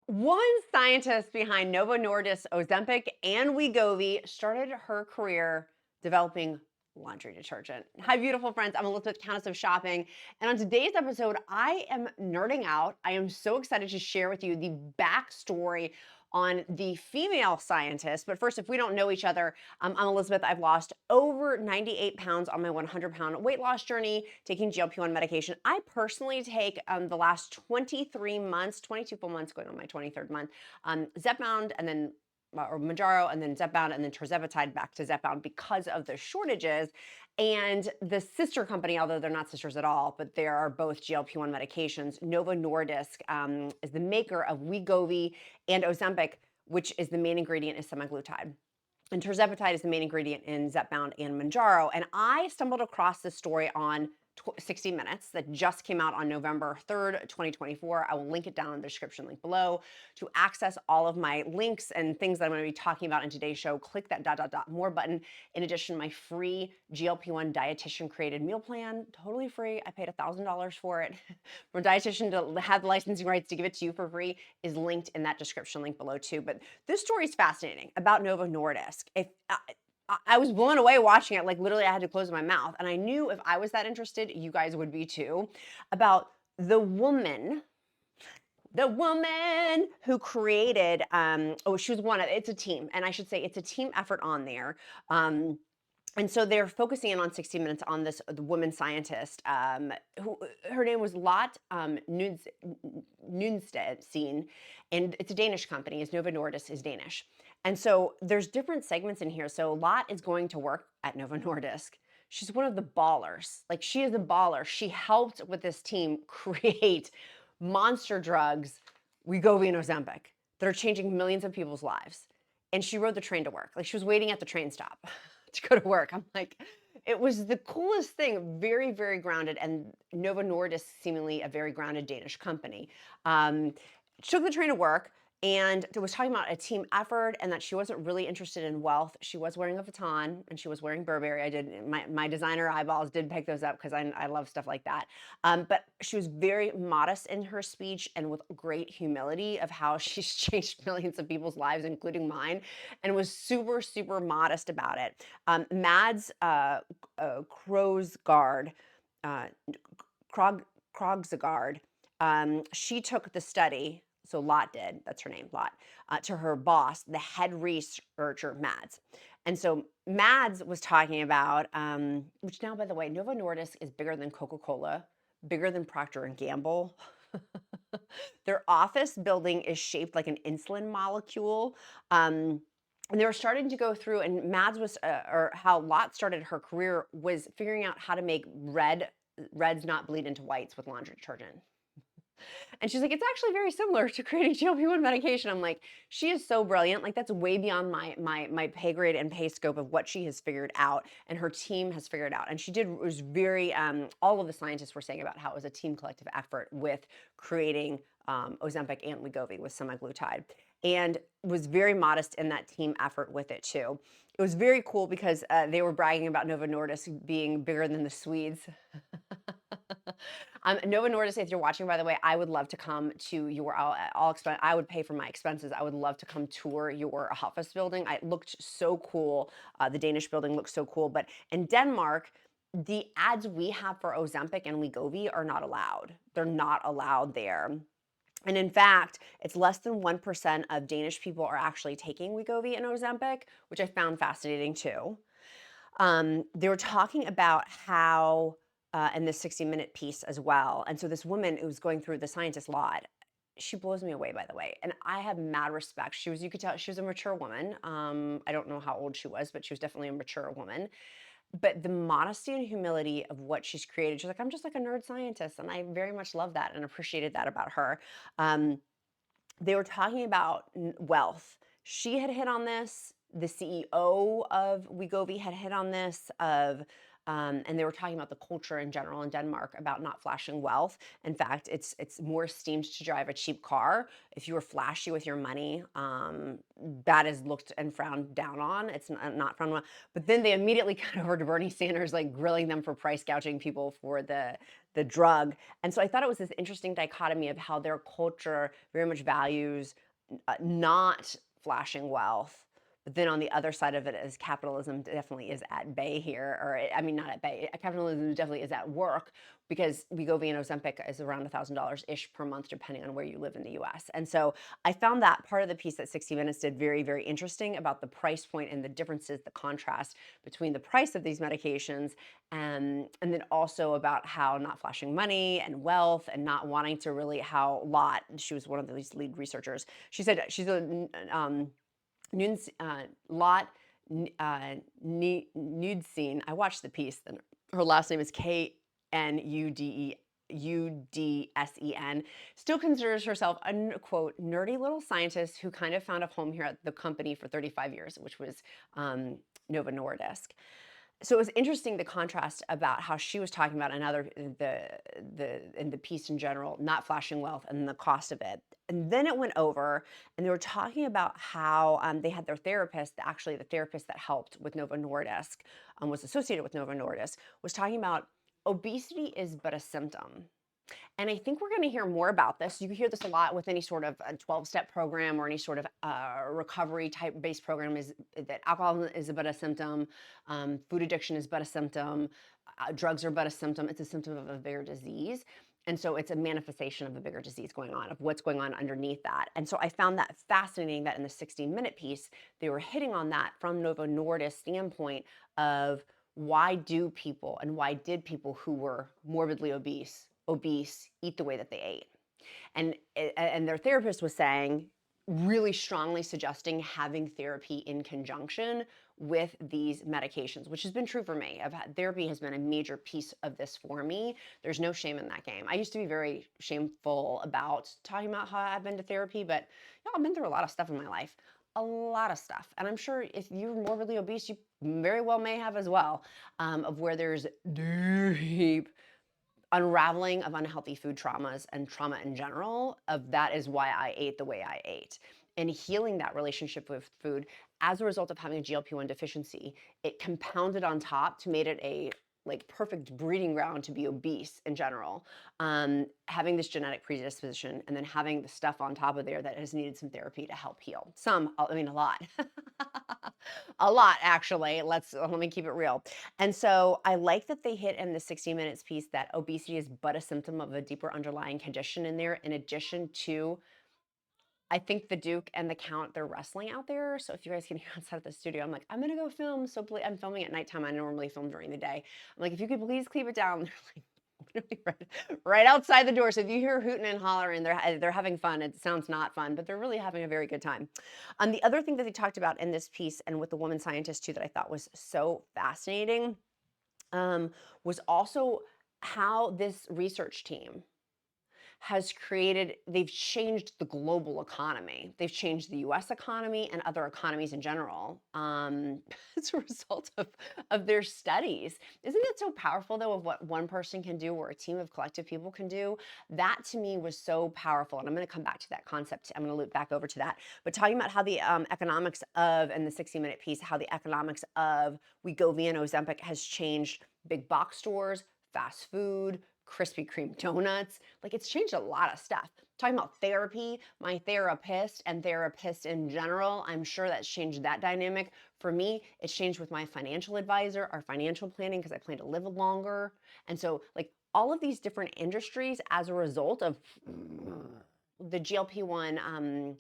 One scientist behind Novo Nordisk, Ozempic, and Wegovy started her career developing laundry detergent. Hi, beautiful friends. I'm Elizabeth, Countess of Shopping. And on today's episode, I am nerding out. I am so excited to share with you the backstory on the female scientist. But first, if we don't know each other, I'm Elizabeth. I've lost over 98 pounds on my 100-pound weight loss journey, taking GLP-1 medication. I personally take the last 23 months, 22 full months, going on my 23rd month, Zepbound, and then or Mounjaro, and then Zepbound, and then TIRZEPATIDE back to Zepbound because of the shortages. And the sister company, although they're not sisters at all, but they are both GLP-1 medications, Novo Nordisk is the maker of Wegovy and Ozempic, which is the main ingredient is semaglutide. And tirzepatide is the main ingredient in Zepbound and Mounjaro. And I stumbled across this story on 60 Minutes that just came out on November 3rd, 2024. I will link it down in the description link below. To access all of my links and things that I'm going to be talking about in today's show, click that ... more button. In addition, my free GLP-1 dietitian created meal plan, totally free. I paid $1,000 for it. For a dietitian to have the licensing rights to give it to you for free is linked in that description link below too. But this story is fascinating about Novo Nordisk. If I was blown away watching it. Like literally I had to close my mouth. And I knew if I was that interested, you guys would be too, about the woman who created, she was it's a team. And I should say it's a team effort on there. And so they're focusing in on 60 Minutes on the woman scientist, who her name was Lot Nunstein, and it's a Danish company. As Novo Nordisk is Danish, and so there's different segments in here. So Lot is going to work at Novo Nordisk. She's one of the ballers. Like she is a baller. She helped with this team create monster drugs, Wegovy and Ozempic, that are changing millions of people's lives. And she rode the train to work. Like she was waiting at the train stop to go to work. I'm like, it was the coolest thing. Very, very grounded. And Novo Nordisk, seemingly a very grounded Danish company. Took the train to work and was talking about a team effort and that she wasn't really interested in wealth. She was wearing a Vuitton and she was wearing Burberry. I did, my designer eyeballs did pick those up because I love stuff like that. But she was very modest in her speech and with great humility of how she's changed millions of people's lives, including mine, and was super, super modest about it. Mads Krogsgaard, uh, Krogsgaard, she took the study, so Lot did, that's her name, Lot, to her boss, the head researcher, Mads. And so Mads was talking about, which now, by the way, Novo Nordisk is bigger than Coca-Cola, bigger than Procter and Gamble. Their office building is shaped like an insulin molecule. And they were starting to go through, and Mads was, or how Lot started her career was figuring out how to make reds not bleed into whites with laundry detergent. And she's like, it's actually very similar to creating GLP-1 medication. I'm like, she is so brilliant. Like that's way beyond my pay grade and pay scope of what she has figured out and her team has figured out. And she did, it was very, all of the scientists were saying about how it was a team collective effort with creating Ozempic and Wegovy with semaglutide, and was very modest in that team effort with it too. It was very cool because they were bragging about Novo Nordisk being bigger than the Swedes. Novo Nordisk, if you're watching, by the way, I would love to come to your, I would pay for my expenses. I would love to come tour your office building. It looked so cool. The Danish building looks so cool. But in Denmark, the ads we have for Ozempic and Wegovy are not allowed. They're not allowed there. And in fact, it's less than 1% of Danish people are actually taking Wegovy and Ozempic, which I found fascinating too. They were talking about how, in this 60-minute piece as well. And so this woman who was going through the scientist lot, she blows me away, by the way. And I have mad respect. You could tell she was a mature woman. I don't know how old she was, but she was definitely a mature woman. But the modesty and humility of what she's created, she's like, I'm just like a nerd scientist. And I very much love that and appreciated that about her. They were talking about wealth. She had hit on this. The CEO of Wegovy had hit on this of and they were talking about the culture in general in Denmark about not flashing wealth. In fact, it's more esteemed to drive a cheap car. If you were flashy with your money, that is looked and frowned down on. It's not frowned on. But then they immediately cut over to Bernie Sanders, like grilling them for price gouging people for the drug. And so I thought it was this interesting dichotomy of how their culture very much values not flashing wealth. But then on the other side of it is capitalism definitely is at bay here, or I mean, not at bay. Capitalism definitely is at work because Wegovy and Ozempic is around $1,000-ish per month, depending on where you live in the U.S. And so I found that part of the piece that 60 Minutes did very, very interesting about the price point and the differences, the contrast between the price of these medications and then also about how not flashing money and wealth and not wanting to really how Lot, she was one of these lead researchers. She said she's a Lot Nudsen. I watched the piece. And her last name is Knudsen. Still considers herself a quote nerdy little scientist who kind of found a home here at the company for 35 years, which was Novo Nordisk. So it was interesting the contrast about how she was talking about another in the piece in general, not flashing wealth and the cost of it. And then it went over and they were talking about how they had their therapist, actually the therapist that helped with Novo Nordisk, was associated with Novo Nordisk, was talking about obesity is but a symptom. And I think we're going to hear more about this. You hear this a lot with any sort of a 12-step program or any sort of recovery type based program, is that alcohol is but a symptom, food addiction is but a symptom, drugs are but a symptom. It's a symptom of a bigger disease. And so it's a manifestation of a bigger disease going on, of what's going on underneath that. And so I found that fascinating that in the 60-minute piece, they were hitting on that from Novo Nordisk standpoint of why do people and why did people who were morbidly obese eat the way that they ate. And their therapist was saying, really strongly suggesting having therapy in conjunction with these medications, which has been true for me. Therapy has been a major piece of this for me. There's no shame in that game. I used to be very shameful about talking about how I've been to therapy, but I've been through a lot of stuff in my life. A lot of stuff. And I'm sure if you're morbidly obese, you very well may have as well, of where there's deep unraveling of unhealthy food traumas and trauma in general, of that is why I ate the way I ate. And healing that relationship with food as a result of having a GLP-1 deficiency, it compounded on top to make it a perfect breeding ground to be obese in general. Having this genetic predisposition and then having the stuff on top of there that has needed some therapy to help heal. A lot. A lot, actually. Let me keep it real. And so I like that they hit in the 60 Minutes piece that obesity is but a symptom of a deeper underlying condition in there, in addition to, I think the Duke and the Count, they're wrestling out there. So if you guys can hear outside of the studio, I'm like, I'm gonna go film. So please, I'm filming at nighttime. I normally film during the day. I'm like, if you could please keep it down. They're like right outside the door. So if you hear hooting and hollering, they're having fun. It sounds not fun, but they're really having a very good time. The other thing that they talked about in this piece and with the woman scientist too that I thought was so fascinating was also how this research team has they've changed the global economy. They've changed the US economy and other economies in general as a result of their studies. Isn't it so powerful though of what one person can do or a team of collective people can do? That to me was so powerful. And I'm gonna come back to that concept. I'm gonna loop back over to that. But talking about how the economics of, in the 60-minute piece, how the economics of Wegovy and Ozempic has changed big box stores, fast food, Krispy Kreme donuts. Like, it's changed a lot of stuff. Talking about therapy, my therapist and therapists in general, I'm sure that's changed that dynamic. For me, it's changed with my financial advisor, our financial planning, because I plan to live longer. And so, like, all of these different industries as a result of the GLP-1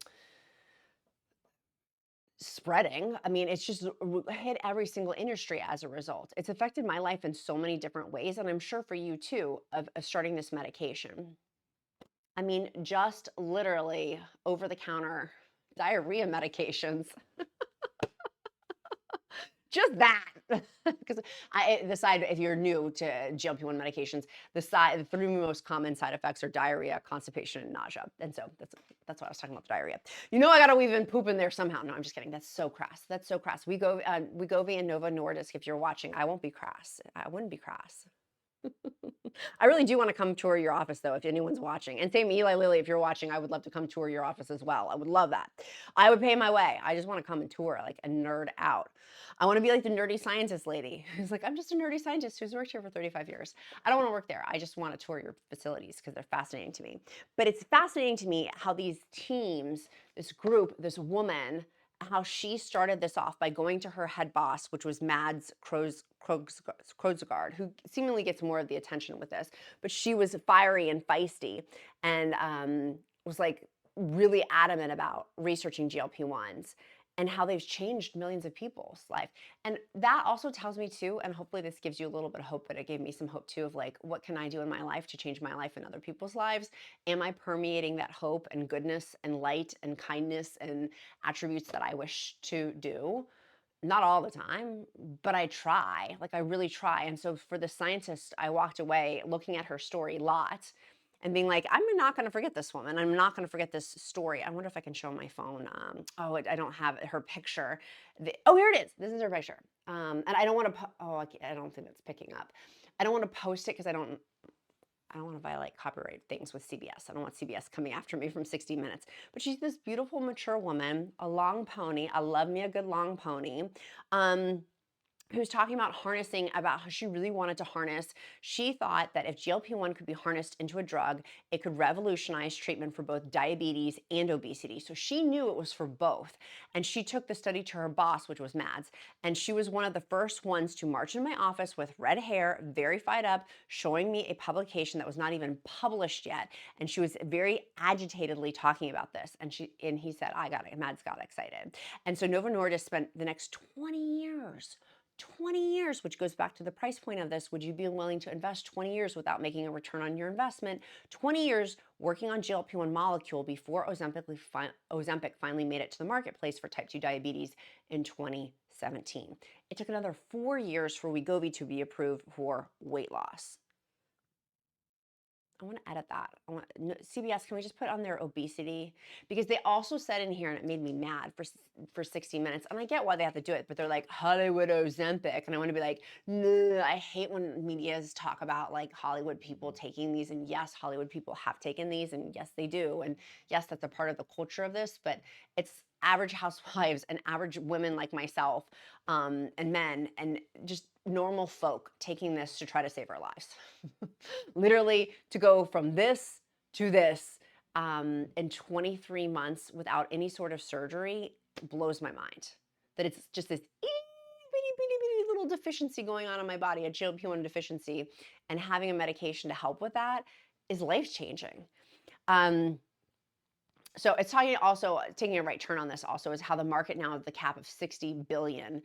spreading. I mean, it's just hit every single industry as a result. It's affected my life in so many different ways, and I'm sure for you too, of starting this medication. I mean, just literally over the counter diarrhea medications. Just that. Because if you're new to GLP-1 medications, the three most common side effects are diarrhea, constipation, and nausea. And so that's why I was talking about the diarrhea. You know, I got to weave in poop in there somehow. No, I'm just kidding. That's so crass. That's so crass. Wegovy and Novo Nordisk, if you're watching, I won't be crass. I wouldn't be crass. I really do want to come tour your office, though, if anyone's watching. And same Eli Lilly, if you're watching, I would love to come tour your office as well. I would love that. I would pay my way. I just want to come and tour, like a nerd out. I want to be like the nerdy scientist lady who's like, I'm just a nerdy scientist who's worked here for 35 years. I don't want to work there. I just want to tour your facilities because they're fascinating to me. But it's fascinating to me how these teams, this group, this woman, how she started this off by going to her head boss, which was Mads Krogsgaard, who seemingly gets more of the attention with this, but she was fiery and feisty and was like really adamant about researching GLP-1s and how they've changed millions of people's life. And that also tells me too, and hopefully this gives you a little bit of hope, but it gave me some hope too of like, what can I do in my life to change my life and other people's lives? Am I permeating that hope and goodness and light and kindness and attributes that I wish to do? Not all the time, but I try. Like I really try. And so for the scientist, I walked away looking at her story a lot and being like, I'm not going to forget this woman. I'm not going to forget this story. I wonder if I can show my phone. I don't have her picture. Oh, here it is. This is her picture. And I don't want to. I don't think it's picking up. I don't want to post it because I don't want to violate copyright things with CBS. I don't want CBS coming after me from 60 Minutes. But she's this beautiful, mature woman, a long pony. I love me a good long pony. Who's talking about harnessing, about how she really wanted to harness. She thought that if GLP-1 could be harnessed into a drug, it could revolutionize treatment for both diabetes and obesity. So she knew it was for both. And she took the study to her boss, which was Mads. And she was one of the first ones to march in my office with red hair, very fired up, showing me a publication that was not even published yet. And she was very agitatedly talking about this. And he said, Mads got excited. And so Novo Nordisk spent the next 20 years, which goes back to the price point of this. Would you be willing to invest 20 years without making a return on your investment? 20 years working on GLP-1 molecule before Ozempic finally made it to the marketplace for type 2 diabetes in 2017. It took another 4 years for Wegovy to be approved for weight loss. I want to edit that. CBS, can we just put on their obesity? Because they also said in here, and it made me mad for 60 Minutes, and I get why they have to do it, but they're like, Hollywood Ozempic. And I want to be like, no, I hate when medias talk about like Hollywood people taking these. And yes, Hollywood people have taken these, and yes, they do. And yes, that's a part of the culture of this, but it's average housewives and average women like myself and men and just normal folk taking this to try to save our lives. Literally to go from this to this in 23 months without any sort of surgery blows my mind. That it's just this bitty little deficiency going on in my body, a GLP-1 deficiency, and having a medication to help with that is life-changing. So it's talking also, taking a right turn on this also, is how the market now, the cap of 60 billion,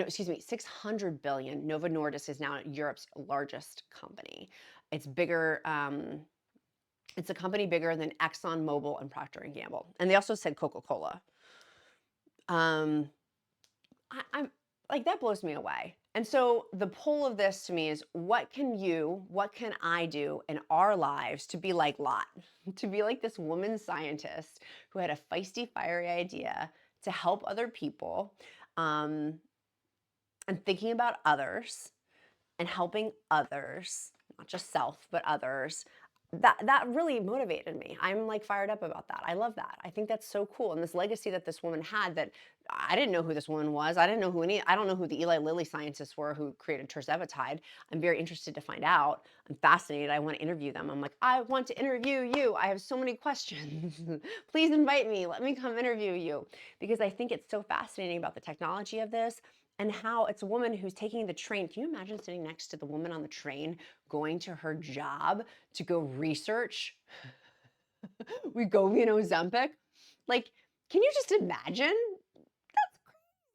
600 billion. Novo Nordisk is now Europe's largest company. It's bigger, it's a company bigger than ExxonMobil and Procter & Gamble. And they also said Coca-Cola. I'm like, that blows me away. And so the pull of this to me is, what can I do in our lives to be like Lot, to be like this woman scientist who had a feisty, fiery idea to help other people, and thinking about others and helping others, not just self, but others. That really motivated me. I'm like fired up about that. I love that. I think that's so cool. And this legacy that this woman had, that I didn't know who this woman was. I don't know who the Eli Lilly scientists were who created TIRZEPATIDE. I'm very interested to find out. I'm fascinated. I want to interview them. I'm like, I want to interview you. I have so many questions. Please invite me. Let me come interview you. Because I think it's so fascinating about the technology of this and how it's a woman who's taking the train. Can you imagine sitting next to the woman on the train going to her job to go research Wegovy and Ozempic? Like, can you just imagine? That's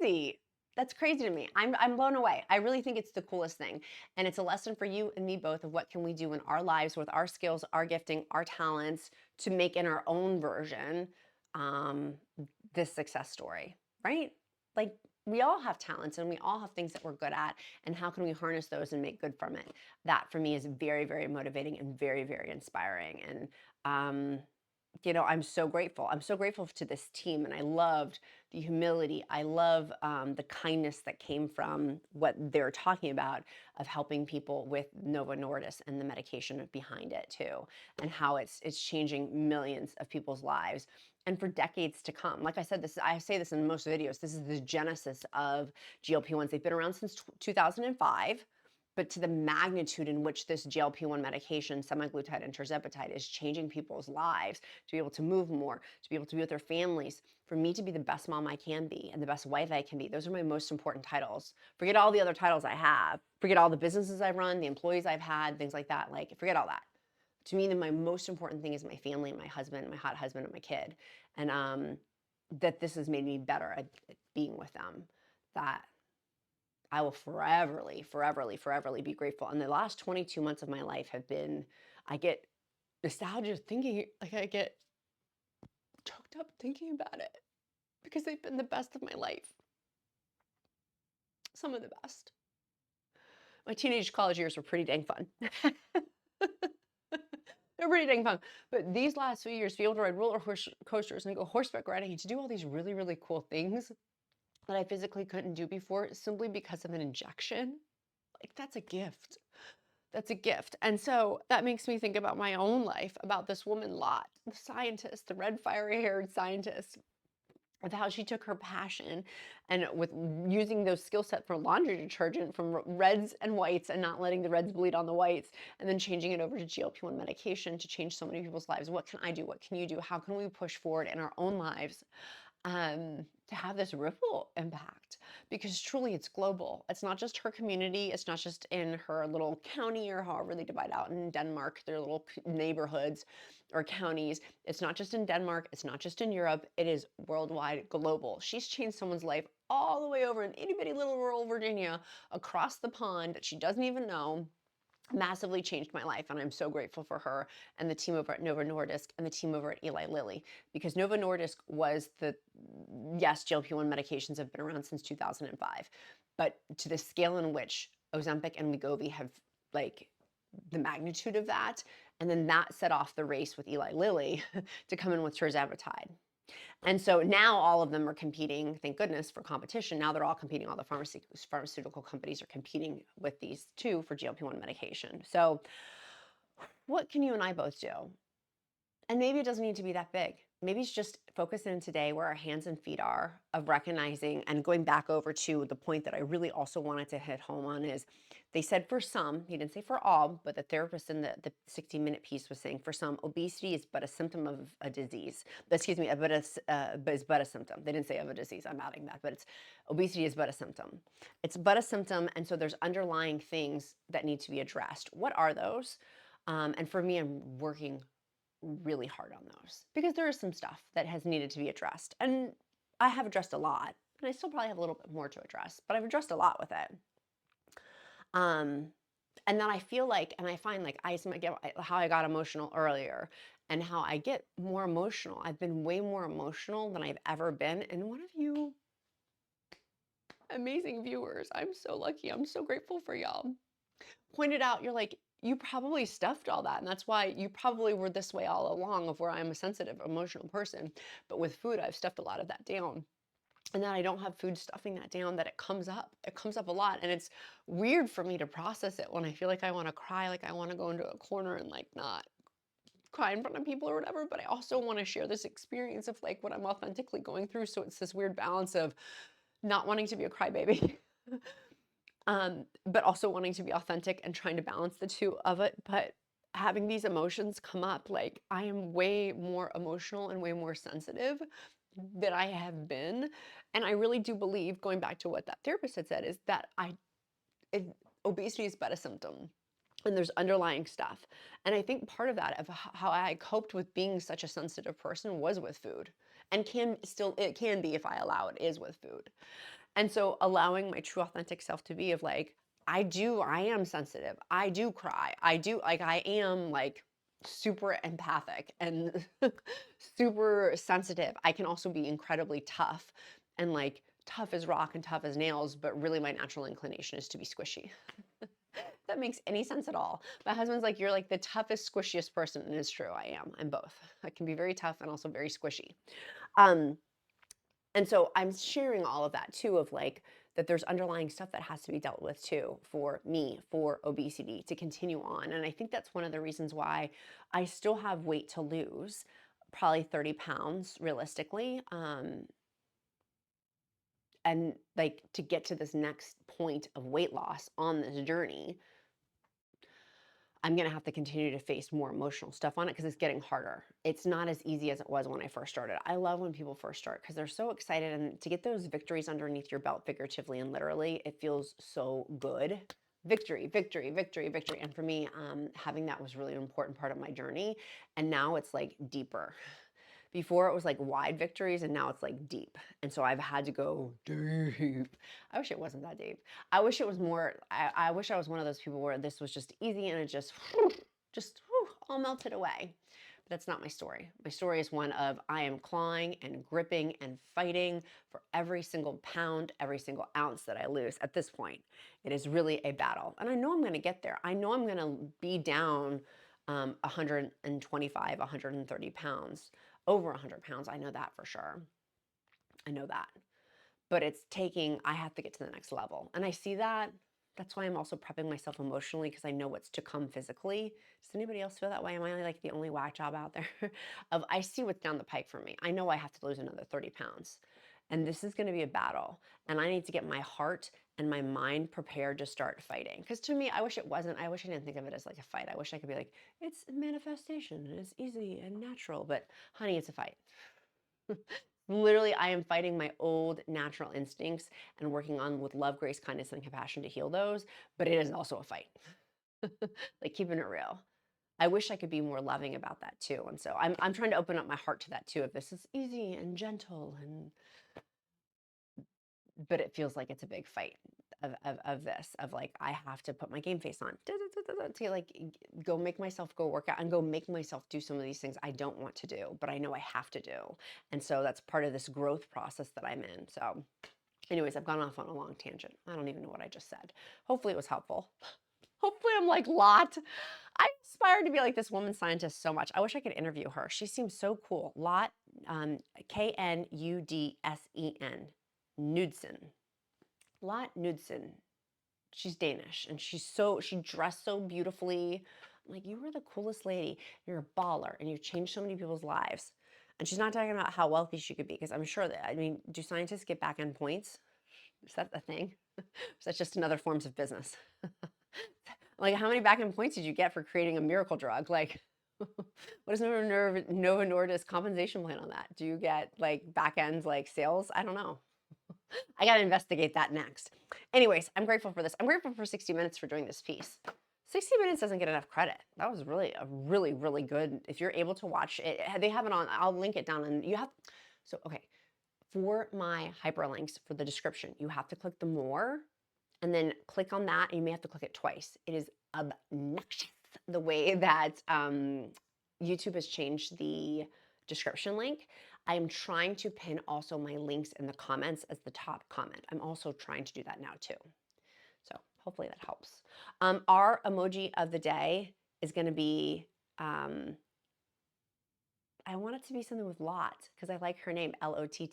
crazy. That's crazy to me. I'm blown away. I really think it's the coolest thing. And it's a lesson for you and me both of what can we do in our lives with our skills, our gifting, our talents to make in our own version this success story, right? Like, we all have talents and we all have things that we're good at, and how can we harness those and make good from it? That for me is very, very motivating and very, very inspiring. And I'm so grateful. I'm so grateful to this team, and I loved the humility. I love the kindness that came from what they're talking about of helping people with Novo Nordisk and the medication behind it too, and how it's changing millions of people's lives and for decades to come. Like I said, I say this in most videos. This is the genesis of GLP-1s. They've been around since 2005. But to the magnitude in which this GLP-1 medication, semaglutide and tirzepatide, is changing people's lives, to be able to move more, to be able to be with their families, for me to be the best mom I can be and the best wife I can be. Those are my most important titles. Forget all the other titles I have. Forget all the businesses I've run, the employees I've had, things like that. Like, forget all that. To me, my most important thing is my family and my husband, my hot husband and my kid. And that this has made me better at being with them. That I will foreverly be grateful. And the last 22 months of my life have been, I get nostalgia thinking, like I get choked up thinking about it because they've been the best of my life. Some of the best. My teenage college years were pretty dang fun. They're pretty dang fun. But these last few years, to be able to ride roller coasters and go horseback riding and to do all these really, really cool things that I physically couldn't do before simply because of an injection, like that's a gift. That's a gift. And so that makes me think about my own life, about this woman Lot, the scientist, the red fiery haired scientist, of how she took her passion and with using those skill set for laundry detergent from reds and whites and not letting the reds bleed on the whites, and then changing it over to GLP-1 medication to change so many people's lives. What can I do? What can you do? How can we push forward in our own lives to have this ripple impact? Because truly it's global. It's not just her community. It's not just in her little county or however they divide out in Denmark, their little neighborhoods or counties. It's not just in Denmark. It's not just in Europe. It is worldwide, global. She's changed someone's life all the way over in itty bitty little rural Virginia across the pond that she doesn't even know. Massively changed my life, and I'm so grateful for her and the team over at Novo Nordisk and the team over at Eli Lilly, because Novo Nordisk was yes, GLP-1 medications have been around since 2005, but to the scale in which Ozempic and Wegovy have, like, the magnitude of that, and then that set off the race with Eli Lilly to come in with tirzepatide. And so now all of them are competing, thank goodness, for competition. Now they're all competing. All the pharmaceutical companies are competing with these two for GLP-1 medication. So what can you and I both do? And maybe it doesn't need to be that big. Maybe it's just focus in today where our hands and feet are, of recognizing and going back over to the point that I really also wanted to hit home on is they said for some, he didn't say for all, but the therapist in the 60-minute piece was saying for some, obesity is but a symptom of a disease. Excuse me, but is but a symptom. They didn't say of a disease, I'm adding that, but obesity is but a symptom. It's but a symptom, and so there's underlying things that need to be addressed. What are those? And for me, I'm working really hard on those because there is some stuff that has needed to be addressed, and I have addressed a lot, and I still probably have a little bit more to address, but I've addressed a lot with it. And then I feel like, and I find like how I got emotional earlier and how I get more emotional. I've been way more emotional than I've ever been, and one of you amazing viewers, I'm so lucky, I'm so grateful for y'all, pointed out, you're like, you probably stuffed all that, and that's why you probably were this way all along, of where I'm a sensitive, emotional person, but with food, I've stuffed a lot of that down. And that I don't have food stuffing that down, that it comes up a lot, and it's weird for me to process it when I feel like I want to cry, like I want to go into a corner and like not cry in front of people or whatever, but I also want to share this experience of like what I'm authentically going through, so it's this weird balance of not wanting to be a crybaby. But also wanting to be authentic and trying to balance the two of it. But having these emotions come up, like I am way more emotional and way more sensitive than I have been. And I really do believe, going back to what that therapist had said, is that obesity is but a symptom. And there's underlying stuff. And I think part of that, of how I coped with being such a sensitive person, was with food. And it can be, if I allow it, is with food. And so allowing my true authentic self to be of like, I am sensitive. I do cry. I am like super empathic and super sensitive. I can also be incredibly tough and like tough as rock and tough as nails, but really my natural inclination is to be squishy. That makes any sense at all. My husband's like, you're like the toughest, squishiest person, and it's true. I am. I'm both. I can be very tough and also very squishy. Um, and so I'm sharing all of that too, of like that there's underlying stuff that has to be dealt with too for me, for obesity to continue on. And I think that's one of the reasons why I still have weight to lose, probably 30 pounds realistically. And like to get to this next point of weight loss on this journey, I'm gonna have to continue to face more emotional stuff on it because it's getting harder. It's not as easy as it was when I first started. I love when people first start because they're so excited, and to get those victories underneath your belt, figuratively and literally, it feels so good. Victory, victory, victory, victory. And for me, having that was really an important part of my journey. And now it's like deeper. Before it was like wide victories, and now it's like deep. And so I've had to go deep. I wish it wasn't that deep. I wish it was more, I wish I was one of those people where this was just easy and it just all melted away. But that's not my story. My story is one of I am clawing and gripping and fighting for every single pound, every single ounce that I lose at this point. It is really a battle. And I know I'm going to get there. I know I'm going to be down 125, 130 pounds, over 100 pounds. I know that for sure. I know that. But it's taking, I have to get to the next level. And I see that. That's why I'm also prepping myself emotionally, because I know what's to come physically. Does anybody else feel that way? Am I like the only whack job out there? I see what's down the pike for me. I know I have to lose another 30 pounds. And this is going to be a battle. And I need to get my heart and my mind prepared to start fighting. Because to me, I wish it wasn't. I wish I didn't think of it as like a fight. I wish I could be like, it's manifestation and it's easy and natural. But honey, it's a fight. Literally, I am fighting my old natural instincts and working on with love, grace, kindness, and compassion to heal those. But it is also a fight. Like keeping it real. I wish I could be more loving about that too. And so I'm trying to open up my heart to that too. If this is easy and gentle, and but it feels like it's a big fight of this, of like I have to put my game face on to like go make myself go work out and go make myself do some of these things I don't want to do, but I know I have to do. And so that's part of this growth process that I'm in. So anyways, I've gone off on a long tangent. I don't even know what I just said. Hopefully it was helpful. Hopefully I'm like Lot. I aspire to be like this woman scientist so much. I wish I could interview her. She seems so cool. Lot, Knudsen, Knudsen. Lot Knudsen. She's Danish, and she dressed so beautifully. I'm like, you were the coolest lady. You're a baller, and you've changed so many people's lives. And she's not talking about how wealthy she could be, because I'm sure that, I mean, do scientists get back-end points? Is that a thing? Is that just another forms of business? Like, how many back-end points did you get for creating a miracle drug? Like, what is Novo Nordisk compensation plan on that? Do you get like back-end like sales? I don't know. I got to investigate that next. Anyways, I'm grateful for this. I'm grateful for 60 Minutes for doing this piece. 60 Minutes doesn't get enough credit. That was really a really, really good. If you're able to watch it, they have it on, I'll link it down, and you have, so, okay. For my hyperlinks for the description, you have to click the more and then click on that, and you may have to click it twice. It is obnoxious the way that YouTube has changed the description link. I am trying to pin also my links in the comments as the top comment. I'm also trying to do that now too. So hopefully that helps. Our emoji of the day is going to be, I want it to be something with Lot, because I like her name, Lotte.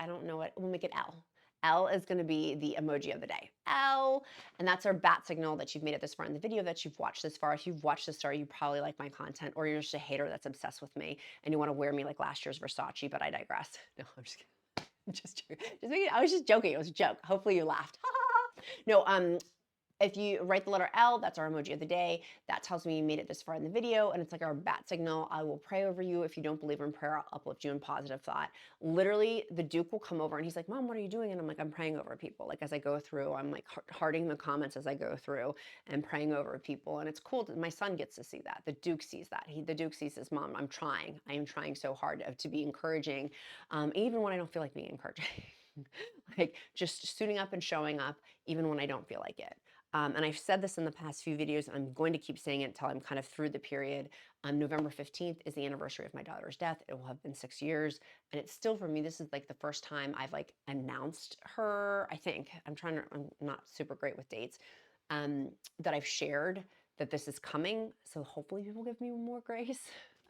I don't know what, we'll make it L. L is going to be the emoji of the day. L, and that's our bat signal that you've made it this far in the video, that you've watched this far. If you've watched this far, you probably like my content, or you're just a hater that's obsessed with me and you want to wear me like last year's Versace, but I digress. No, I'm just kidding. I was just joking. It was a joke. Hopefully you laughed. No, if you write the letter L, that's our emoji of the day. That tells me you made it this far in the video, and it's like our bat signal. I will pray over you. If you don't believe in prayer, I'll uplift you in positive thought. Literally, the Duke will come over and he's like, Mom, what are you doing? And I'm like, I'm praying over people. Like as I go through, I'm like hearting the comments as I go through and praying over people. And it's cool that my son gets to see that. The Duke sees that. The Duke sees his mom. I'm trying. I am trying so hard to be encouraging, even when I don't feel like being encouraging. Like just suiting up and showing up even when I don't feel like it. And I've said this in the past few videos, and I'm going to keep saying it until I'm kind of through the period. November 15th is the anniversary of my daughter's death. It will have been 6 years. And it's still, for me, this is like the first time I've like announced her, I think. I'm not super great with dates, that I've shared that this is coming. So hopefully people give me more grace.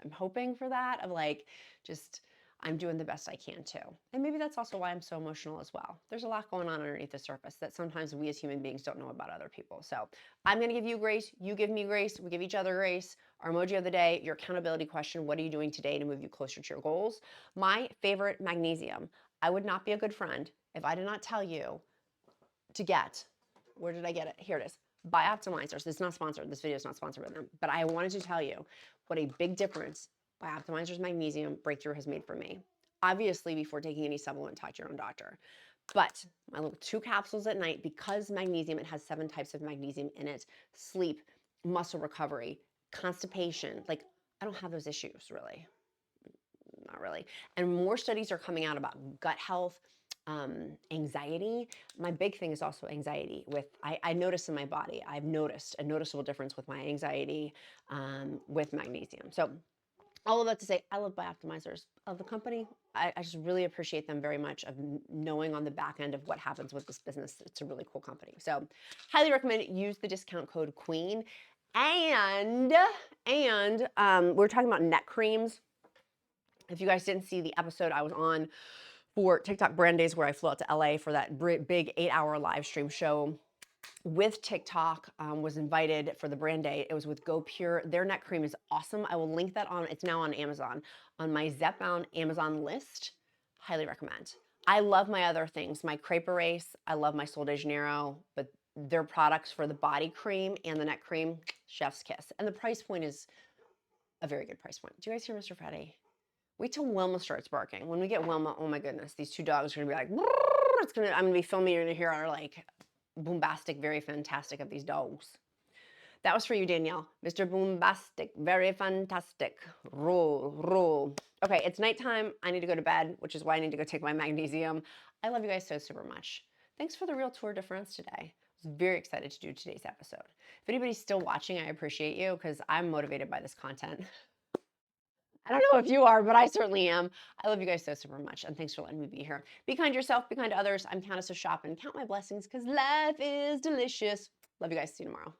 I'm hoping for that, of like, just, I'm doing the best I can too. And maybe that's also why I'm so emotional as well. There's a lot going on underneath the surface that sometimes we as human beings don't know about other people. So I'm gonna give you grace, you give me grace, we give each other grace. Our emoji of the day, your accountability question, what are you doing today to move you closer to your goals? My favorite magnesium. I would not be a good friend if I did not tell you to get, where did I get it? Here it is. Bioptimizers. It's not sponsored. This video is not sponsored by them, but I wanted to tell you what a big difference Bioptimizers Magnesium Breakthrough has made for me. Obviously, before taking any supplement, talk to your own doctor. But my little 2 capsules at night, because magnesium, it has 7 types of magnesium in it, sleep, muscle recovery, constipation. Like, I don't have those issues, really. Not really. And more studies are coming out about gut health, anxiety. My big thing is also anxiety. I notice in my body, I've noticed a noticeable difference with my anxiety with magnesium. So all of that to say, I love Bioptimizers of the company. I just really appreciate them very much, of knowing on the back end of what happens with this business. It's a really cool company. So highly recommend it. Use the discount code QUEEN. And we're talking about neck creams. If you guys didn't see the episode I was on for TikTok Brand Days, where I flew out to LA for that big 8-hour live stream show with TikTok, was invited for the brand day. It was with Go Pure. Their neck cream is awesome. I will link that on, it's now on Amazon, on my Zepbound Amazon list. Highly recommend. I love my other things, my Crepe Erase, I love my Sol de Janeiro, but their products for the body cream and the neck cream, chef's kiss. And the price point is a very good price point. Do you guys hear Mr. Freddy? Wait till Wilma starts barking. When we get Wilma, oh my goodness, these 2 dogs are gonna be like, I'm gonna be filming, you're gonna hear our like bombastic, very fantastic of these dogs. That was for you, Danielle. Mr. Bombastic, very fantastic. Roll. Okay, it's nighttime. I need to go to bed, which is why I need to go take my magnesium. I love you guys so super much. Thanks for the real tour de France today. I was very excited to do today's episode. If anybody's still watching, I appreciate you, because I'm motivated by this content. I don't know if you are, but I certainly am. I love you guys so super much, and thanks for letting me be here. Be kind to yourself, be kind to others. I'm Countess of Shop, and count my blessings, because life is delicious. Love you guys. See you tomorrow.